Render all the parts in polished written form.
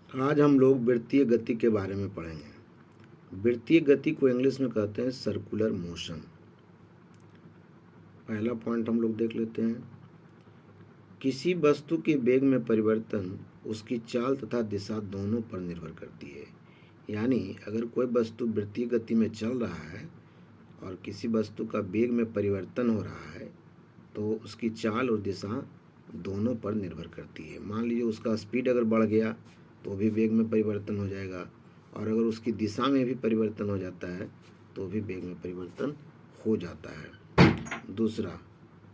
आज हम लोग वृत्तीय गति के बारे में पढ़ेंगे। वृत्तीय गति को इंग्लिश में कहते हैं सर्कुलर मोशन। पहला पॉइंट हम लोग देख लेते हैं। किसी वस्तु के वेग में परिवर्तन उसकी चाल तथा दिशा दोनों पर निर्भर करती है। यानी अगर कोई वस्तु वृत्तीय गति में चल रहा है और किसी वस्तु का वेग में परिवर्तन हो रहा है तो उसकी चाल और दिशा दोनों पर निर्भर करती है। मान लीजिए उसका स्पीड अगर बढ़ गया तो भी वेग में परिवर्तन हो जाएगा, और अगर उसकी दिशा में भी परिवर्तन हो जाता है तो भी वेग में परिवर्तन हो जाता है। दूसरा,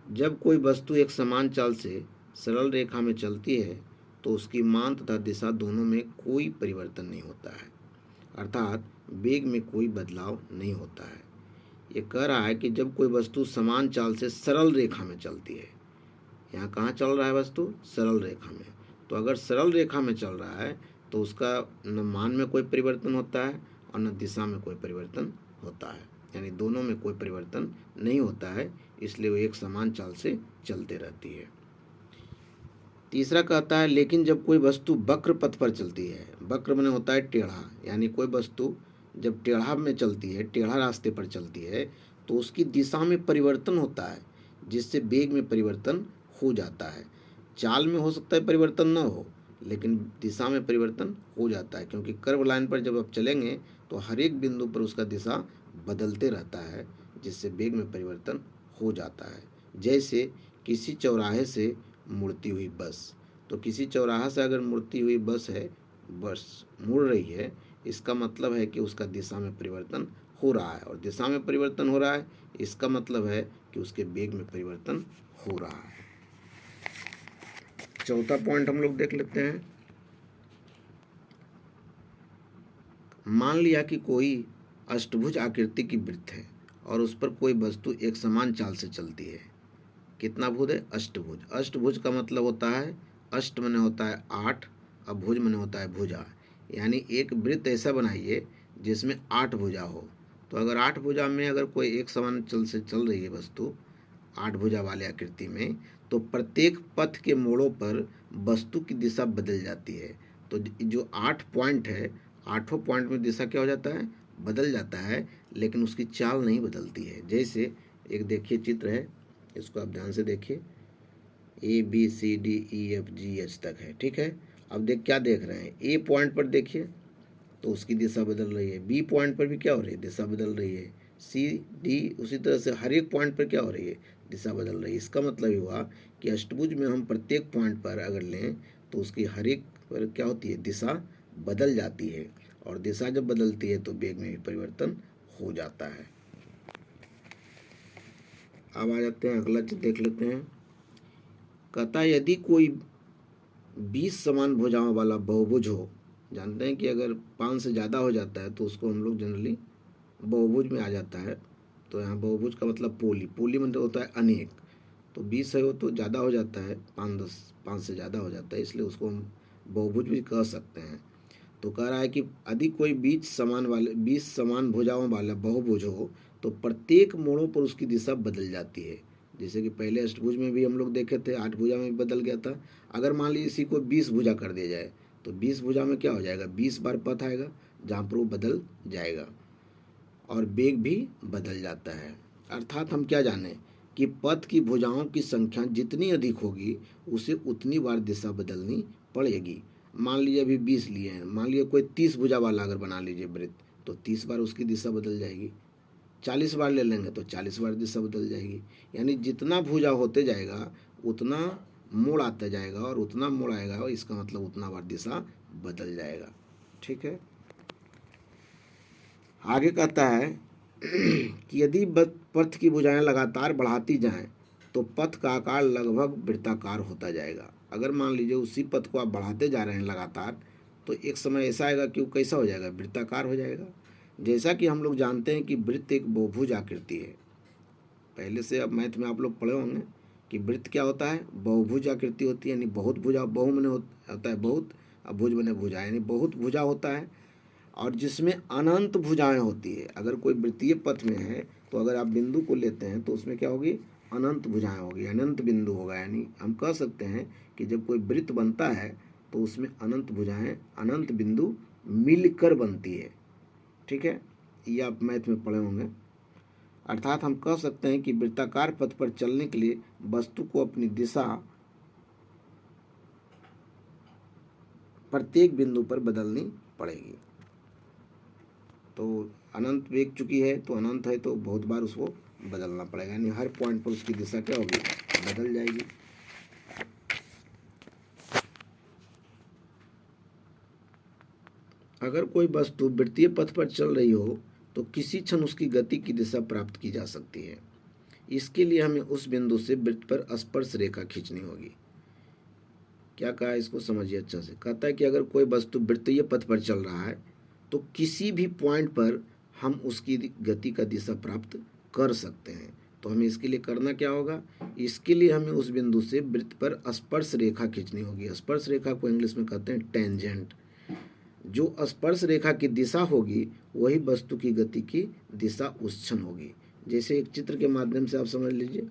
जब कोई वस्तु एक समान चाल से सरल रेखा में चलती है तो उसकी मान तथा दिशा दोनों में कोई परिवर्तन नहीं होता है, अर्थात वेग में कोई बदलाव नहीं होता है। ये कह रहा है कि जब कोई वस्तु समान चाल से सरल रेखा में चलती है, यहाँ कहाँ चल रहा है वस्तु? सरल रेखा में। तो अगर सरल रेखा में चल रहा है तो उसका न मान में कोई परिवर्तन होता है और न दिशा में कोई परिवर्तन होता है, यानी दोनों में कोई परिवर्तन नहीं होता है, इसलिए वो एक समान चाल से चलते रहती है। तीसरा कहता है, लेकिन जब कोई वस्तु वक्र पथ पर चलती है, वक्र माने होता है टेढ़ा, यानी कोई वस्तु जब टेढ़ा में चलती है, टेढ़ा रास्ते पर चलती है तो उसकी दिशा में परिवर्तन होता है, जिससे वेग में परिवर्तन हो जाता है। चाल में हो सकता है परिवर्तन न हो, लेकिन दिशा में परिवर्तन हो जाता है, क्योंकि कर्व लाइन पर जब आप चलेंगे तो हर एक बिंदु पर उसका दिशा बदलते रहता है, जिससे वेग में परिवर्तन हो जाता है। जैसे किसी चौराहे से मुड़ती हुई बस, तो किसी चौराहा से अगर मुड़ती हुई बस है, बस मुड़ रही है, इसका मतलब है कि उसका दिशा में परिवर्तन हो रहा है, और दिशा में परिवर्तन हो रहा है इसका मतलब है कि उसके वेग में परिवर्तन हो रहा है। चौथा पॉइंट हम लोग देख लेते हैं। मान लिया कि कोई अष्टभुज आकृति की वृत्त है और उस पर कोई वस्तु एक समान चाल से चलती है। कितना भुज है? अष्टभुज। अष्टभुज का मतलब होता है, अष्ट माने होता है 8, और भुज माने होता है भुजा, यानी एक वृत्त ऐसा बनाइए जिसमें 8 भुजा हो। तो अगर 8 भुजा में अगर कोई एक समान चल से चल रही है वस्तु 8 भुजा वाले आकृति में, तो प्रत्येक पथ के मोड़ों पर वस्तु की दिशा बदल जाती है। तो जो 8 पॉइंट है, 8 पॉइंट में दिशा क्या हो जाता है? बदल जाता है, लेकिन उसकी चाल नहीं बदलती है। जैसे एक देखिए चित्र है, इसको आप ध्यान से देखिए। ABCDEFGH तक है, ठीक है। अब क्या देख रहे हैं? ए पॉइंट पर देखिए तो उसकी दिशा बदल रही है, बी पॉइंट पर भी क्या हो रही है? दिशा बदल रही है, CD उसी तरह से हर एक पॉइंट पर क्या हो रही है? दिशा बदल रही है। इसका मतलब ये हुआ कि अष्टभुज में हम प्रत्येक पॉइंट पर अगर लें तो उसकी हर एक पर क्या होती है? दिशा बदल जाती है, और दिशा जब बदलती है तो वेग में भी परिवर्तन हो जाता है। अब आ जाते हैं, अगला चित्र देख लेते हैं। कहता है, यदि कोई 20 समान भुजाओं वाला बहुभुज हो, जानते हैं कि अगर 5 से ज़्यादा हो जाता है तो उसको हम लोग जनरली बहुभुज में आ जाता है। तो यहाँ बहुभुज का मतलब पोली, पोली मतलब होता है अनेक। तो 20 है वो तो ज़्यादा हो जाता है, 5 से ज़्यादा हो जाता है, इसलिए उसको हम बहुभुज भी कह सकते हैं। तो कह रहा है कि यदि कोई 20 समान भुजाओं वाला बहुभुज हो तो प्रत्येक मोड़ों पर उसकी दिशा बदल जाती है। जैसे कि पहले अष्टभुज में भी हम लोग देखे थे, 8 भुजा में भी बदल गया था। अगर मान लीजिए इसी को 20 भुजा कर दिया जाए तो 20 भुजा में क्या हो जाएगा? 20 बार पथ आएगा जहाँ पर वो बदल जाएगा, और वेग भी बदल जाता है। अर्थात हम क्या जाने कि पथ की भुजाओं की संख्या जितनी अधिक होगी उसे उतनी बार दिशा बदलनी पड़ेगी। मान लीजिए अभी 20 लिए हैं, मान लीजिए कोई 30 भुजा वाला अगर बना लीजिए वृत्त, तो 30 बार उसकी दिशा बदल जाएगी। 40 बार ले लेंगे तो 40 बार दिशा बदल जाएगी। यानी जितना भुजा होते जाएगा उतना मोड़ आता जाएगा, और उतना मोड़ आएगा और इसका मतलब उतना बार दिशा बदल जाएगा, ठीक है। आगे कहता है कि यदि पथ की भुजाएं लगातार बढ़ाती जाएं तो पथ का आकार लगभग वृत्ताकार होता जाएगा। अगर मान लीजिए उसी पथ को आप बढ़ाते जा रहे हैं लगातार, तो एक समय ऐसा आएगा कि वो कैसा हो जाएगा? वृत्ताकार हो जाएगा। जैसा कि हम लोग जानते हैं कि वृत्त एक बहुभुज आकृति है, पहले से अब मैथ में आप लोग पढ़े होंगे कि वृत्त क्या होता है? बहुभुज आकृति होती है, यानी बहुत भुजा, बहु मने होता है बहुत, अब भुज मने भुजा, यानी बहुत भुजा होता है, और जिसमें अनंत भुजाएं होती है। अगर कोई वृत्तीय पथ में है तो अगर आप बिंदु को लेते हैं तो उसमें क्या होगी? अनंत भुजाएं होगी, अनंत बिंदु होगा। यानी हम कह सकते हैं कि जब कोई वृत्त बनता है तो उसमें अनंत भुजाएं, अनंत बिंदु मिलकर बनती है। ठीक है, ये आप मैथ में पढ़े होंगे। अर्थात हम कह सकते हैं कि वृत्ताकार पथ पर चलने के लिए वस्तु को अपनी दिशा प्रत्येक बिंदु पर बदलनी पड़ेगी। तो अनंत वेग चुकी है तो अनंत है तो बहुत बार उसको बदलना पड़ेगा, यानी हर पॉइंट पर उसकी दिशा क्या होगी, बदल जाएगी। अगर कोई वस्तु वृत्तीय पथ पर चल रही हो तो किसी क्षण उसकी गति की दिशा प्राप्त की जा सकती है। इसके लिए हमें उस बिंदु से वृत्त पर स्पर्श रेखा खींचनी होगी। क्या कहा है, इसको समझिए अच्छा से। कहता है कि अगर कोई वस्तु वृत्तीय पथ पर चल रहा है तो किसी भी पॉइंट पर हम उसकी गति का दिशा प्राप्त कर सकते हैं। तो हमें इसके लिए करना क्या होगा, इसके लिए हमें उस बिंदु से वृत्त पर स्पर्श रेखा खींचनी होगी। स्पर्श रेखा को इंग्लिश में कहते हैं टेंजेंट। जो स्पर्श रेखा की दिशा होगी वही वस्तु की गति की दिशा उस क्षण होगी। जैसे एक चित्र के माध्यम से आप समझ लीजिए।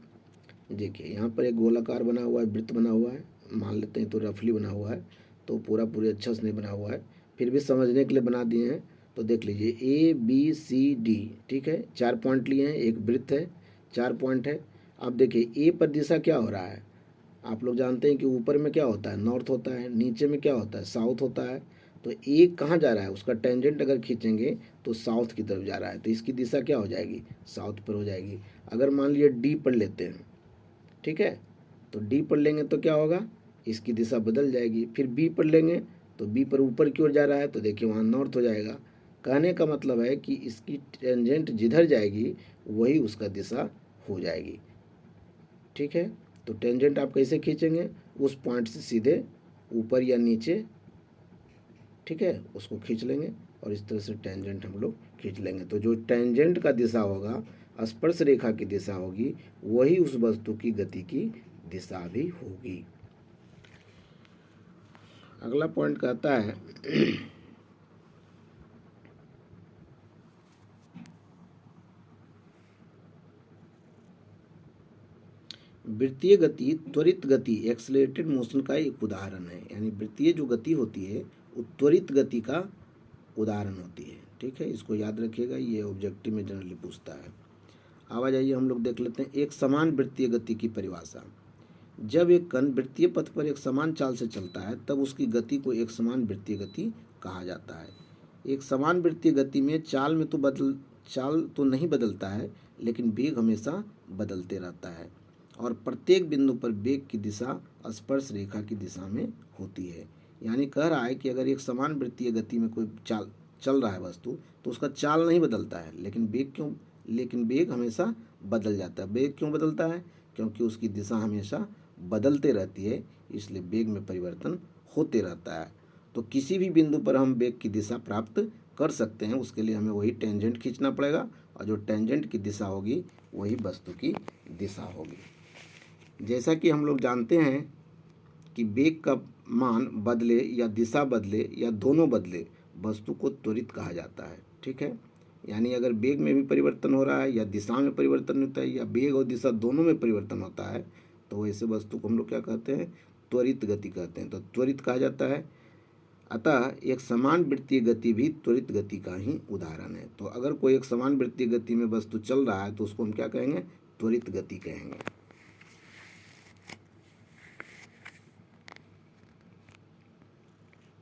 देखिए यहाँ पर एक गोलाकार बना हुआ है, वृत्त बना हुआ है, मान लेते हैं तो रफली बना हुआ है, तो पूरे अच्छा से नहीं बना हुआ है, फिर भी समझने के लिए बना दिए हैं। तो देख लीजिए ABCD, ठीक है, 4 पॉइंट लिए हैं, एक वृत्त है, 4 पॉइंट है। अब देखिए ए पर दिशा क्या हो रहा है, आप लोग जानते हैं कि ऊपर में क्या होता है, नॉर्थ होता है, नीचे में क्या होता है, साउथ होता है। तो ए कहाँ जा रहा है, उसका टेंजेंट अगर खींचेंगे तो साउथ की तरफ जा रहा है, तो इसकी दिशा क्या हो जाएगी, साउथ पर हो जाएगी। अगर मान लिया डी पर लेते हैं, ठीक है, तो डी पर लेंगे तो क्या होगा, इसकी दिशा बदल जाएगी। फिर बी पर लेंगे तो बी पर ऊपर की ओर जा रहा है, तो देखिए वहाँ नॉर्थ हो जाएगा। कहने का मतलब है कि इसकी टेंजेंट जिधर जाएगी वही उसका दिशा हो जाएगी। ठीक है, तो टेंजेंट आप कैसे खींचेंगे, उस पॉइंट से सीधे ऊपर या नीचे, ठीक है, उसको खींच लेंगे और इस तरह से टेंजेंट हम लोग खींच लेंगे। तो जो टेंजेंट का दिशा होगा, स्पर्श रेखा की दिशा होगी, वही उस वस्तु की गति की दिशा भी होगी। अगला पॉइंट कहता है वृत्तीय गति त्वरित गति एक्सेलरेटेड मोशन का एक उदाहरण है। यानी वृत्तीय जो गति होती है वो त्वरित गति का उदाहरण होती है। ठीक है, इसको याद रखिएगा, ये ऑब्जेक्टिव में जनरली पूछता है। अब आ जाइए हम लोग देख लेते हैं एक समान वृत्तीय गति की परिभाषा। जब एक कण वृत्तीय पथ पर एक समान चाल से चलता है तब उसकी गति को एक समान वृत्तीय गति कहा जाता है। एक समान वृत्तीय गति में चाल तो नहीं बदलता है, लेकिन वेग हमेशा बदलते रहता है और प्रत्येक बिंदु पर वेग की दिशा स्पर्श रेखा की दिशा में होती है। यानी कह रहा है कि अगर एक समान वृत्तीय गति में कोई चल रहा है वस्तु, तो उसका चाल नहीं बदलता है, लेकिन वेग हमेशा बदल जाता है। वेग क्यों बदलता है, क्योंकि उसकी दिशा हमेशा बदलते रहती है, इसलिए वेग में परिवर्तन होते रहता है। तो किसी भी बिंदु पर हम वेग की दिशा प्राप्त कर सकते हैं, उसके लिए हमें वही टेंजेंट खींचना पड़ेगा और जो टेंजेंट की दिशा होगी वही वस्तु की दिशा होगी। जैसा कि हम लोग जानते हैं कि वेग का मान बदले या दिशा बदले या दोनों बदले, वस्तु को त्वरित कहा जाता है। ठीक है, यानी अगर वेग में भी परिवर्तन हो रहा है या दिशा में परिवर्तन होता है या वेग और दिशा दोनों में परिवर्तन होता है, तो ऐसे वस्तु को हम लोग क्या कहते हैं, त्वरित गति कहते हैं। तो त्वरित कहा जाता है। अतः एक समान वृत्तीय गति भी त्वरित गति का ही उदाहरण है। तो अगर कोई एक समान वृत्तीय गति में वस्तु चल रहा है तो उसको हम क्या कहेंगे, त्वरित गति कहेंगे।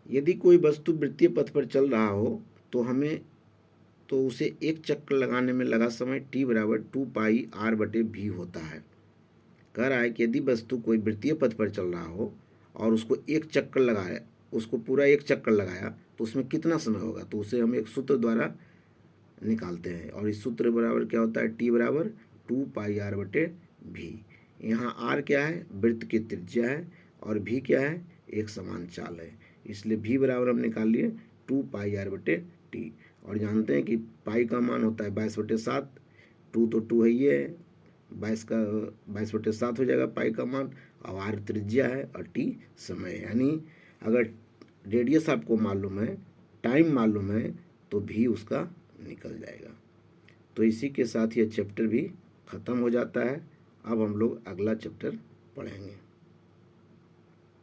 यदि कोई वस्तु वृत्तीय पथ पर चल रहा हो तो उसे एक चक्कर लगाने में लगा समय t बराबर 2πr/v होता है। कह रहा है कि यदि वस्तु कोई वृत्तीय पथ पर चल रहा हो और उसको पूरा एक चक्कर लगाया तो उसमें कितना समय होगा, तो उसे हम एक सूत्र द्वारा निकालते हैं और इस सूत्र बराबर क्या होता है, t बराबर 2πr/v। यहाँ r क्या है, वृत्त की त्रिज्या है और v क्या है, एक समान चाल है, इसलिए v बराबर हम निकाल लिए 2πr/t। और जानते हैं कि पाई का मान होता है 22/7, 2 तो 2 है, ये 22/7 हो जाएगा पाई का मान, और आर त्रिज्या है और टी समय है। यानी अगर रेडियस आपको मालूम है, टाइम मालूम है, तो भी उसका निकल जाएगा। तो इसी के साथ ये चैप्टर भी ख़त्म हो जाता है। अब हम लोग अगला चैप्टर पढ़ेंगे।